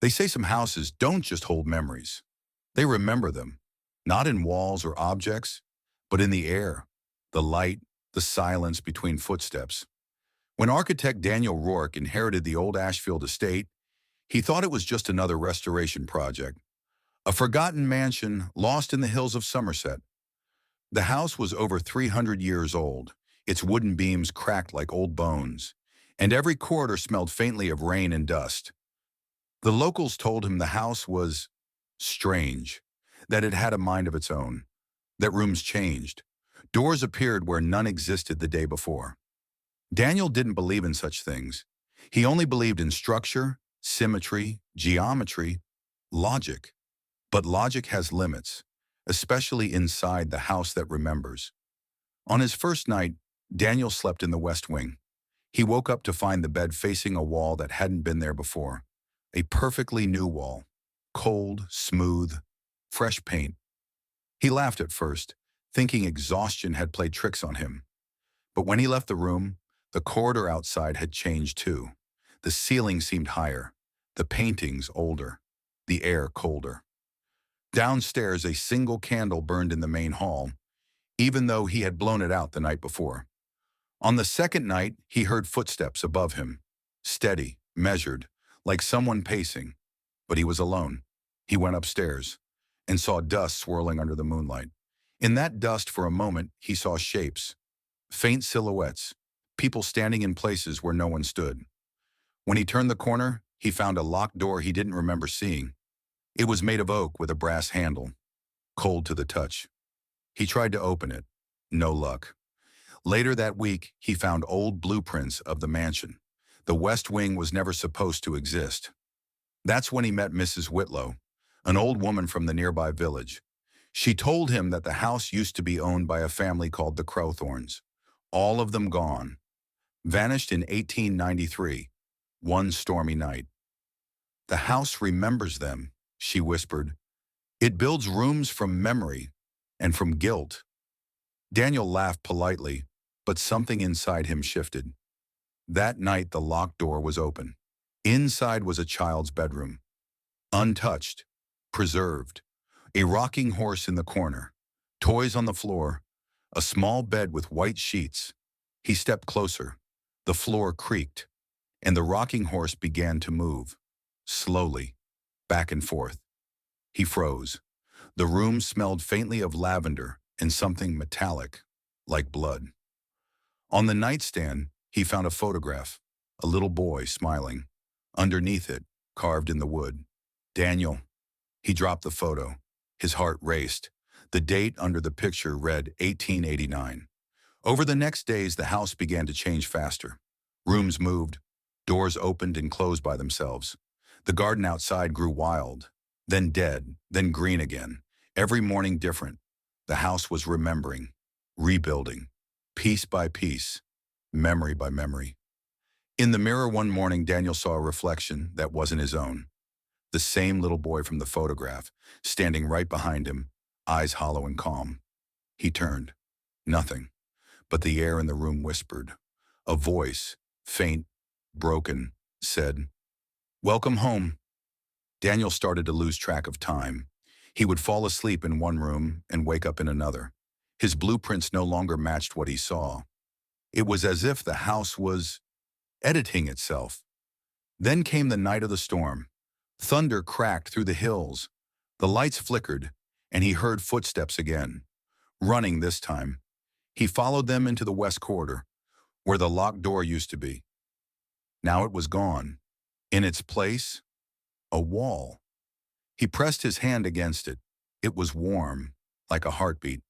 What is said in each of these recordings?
They say some houses don't just hold memories. They remember them, not in walls or objects, but in the air, the light, the silence between footsteps. When architect Daniel Rourke inherited the old Ashfield estate, he thought it was just another restoration project, a forgotten mansion lost in the hills of Somerset. The house was over 300 years old, its wooden beams cracked like old bones, and every corridor smelled faintly of rain and dust. The locals told him the house was strange, that it had a mind of its own, that rooms changed. Doors appeared where none existed the day before. Daniel didn't believe in such things. He only believed in structure, symmetry, geometry, logic. But logic has limits, especially inside the house that remembers. On his first night, Daniel slept in the West Wing. He woke up to find the bed facing a wall that hadn't been there before. A perfectly new wall. Cold, smooth, fresh paint. He laughed at first, thinking exhaustion had played tricks on him. But when he left the room, the corridor outside had changed too. The ceiling seemed higher, the paintings older, the air colder. Downstairs, a single candle burned in the main hall, even though he had blown it out the night before. On the second night, he heard footsteps above him, steady, measured, like someone pacing. But he was alone. He went upstairs and saw dust swirling under the moonlight. In that dust, for a moment, he saw shapes, faint silhouettes, people standing in places where no one stood. When he turned the corner, he found a locked door he didn't remember seeing. It was made of oak with a brass handle, cold to the touch. He tried to open it. No luck. Later that week, he found old blueprints of the mansion. The West Wing was never supposed to exist. That's when he met Mrs. Whitlow, an old woman from the nearby village. She told him that the house used to be owned by a family called the Crowthorns. All of them gone. Vanished in 1893, one stormy night. The house remembers them, she whispered. It builds rooms from memory and from guilt. Daniel laughed politely, but something inside him shifted. That night the locked door was open. Inside was a child's bedroom. Untouched, preserved. A rocking horse in the corner. Toys on the floor. A small bed with white sheets. He stepped closer. The floor creaked, and the rocking horse began to move. Slowly, back and forth. He froze. The room smelled faintly of lavender and something metallic, like blood. On the nightstand, he found a photograph, a little boy smiling. Underneath it, carved in the wood, Daniel. He dropped the photo. His heart raced. The date under the picture read 1889. Over the next days, the house began to change faster. Rooms moved. Doors opened and closed by themselves. The garden outside grew wild, then dead, then green again. Every morning different. The house was remembering, rebuilding, piece by piece, memory by memory. In the mirror one morning, Daniel saw a reflection that wasn't his own. The same little boy from the photograph, standing right behind him, eyes hollow and calm. He turned. Nothing. But the air in the room whispered. A voice, faint, broken, said, "Welcome home." Daniel started to lose track of time. He would fall asleep in one room and wake up in another. His blueprints no longer matched what he saw. It was as if the house was editing itself. Then came the night of the storm. Thunder cracked through the hills. The lights flickered, and he heard footsteps again. Running this time. He followed them into the west corridor, where the locked door used to be. Now it was gone. In its place, a wall. He pressed his hand against it. It was warm, like a heartbeat.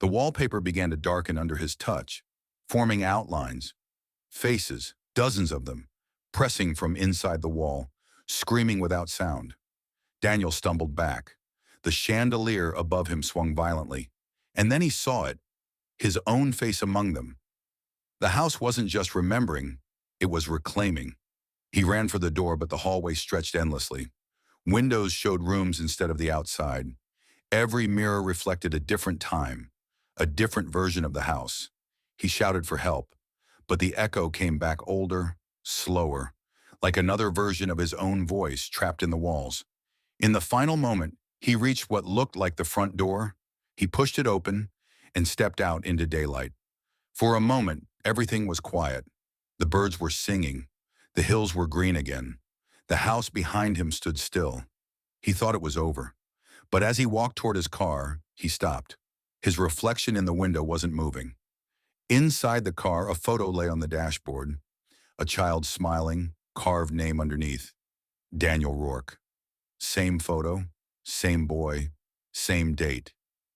The wallpaper began to darken under his touch, forming outlines, faces, dozens of them, pressing from inside the wall, screaming without sound. Daniel stumbled back. The chandelier above him swung violently, and then he saw it, his own face among them. The house wasn't just remembering, it was reclaiming. He ran for the door, but the hallway stretched endlessly. Windows showed rooms instead of the outside. Every mirror reflected a different time, a different version of the house. He shouted for help, but the echo came back older, slower, like another version of his own voice trapped in the walls. In the final moment, he reached what looked like the front door. He pushed it open and stepped out into daylight. For a moment, everything was quiet. The birds were singing. The hills were green again. The house behind him stood still. He thought it was over. But as he walked toward his car, he stopped. His reflection in the window wasn't moving. Inside the car, a photo lay on the dashboard. A child smiling, carved name underneath. Daniel Rourke. Same photo, same boy, same date.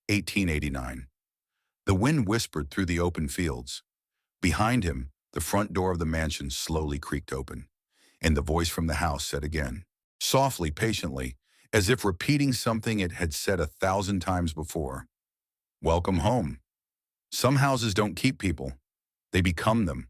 1889. The wind whispered through the open fields. Behind him, the front door of the mansion slowly creaked open, and the voice from the house said again, softly, patiently, as if repeating something it had said 1,000 times before. Welcome home. Some houses don't keep people. They become them.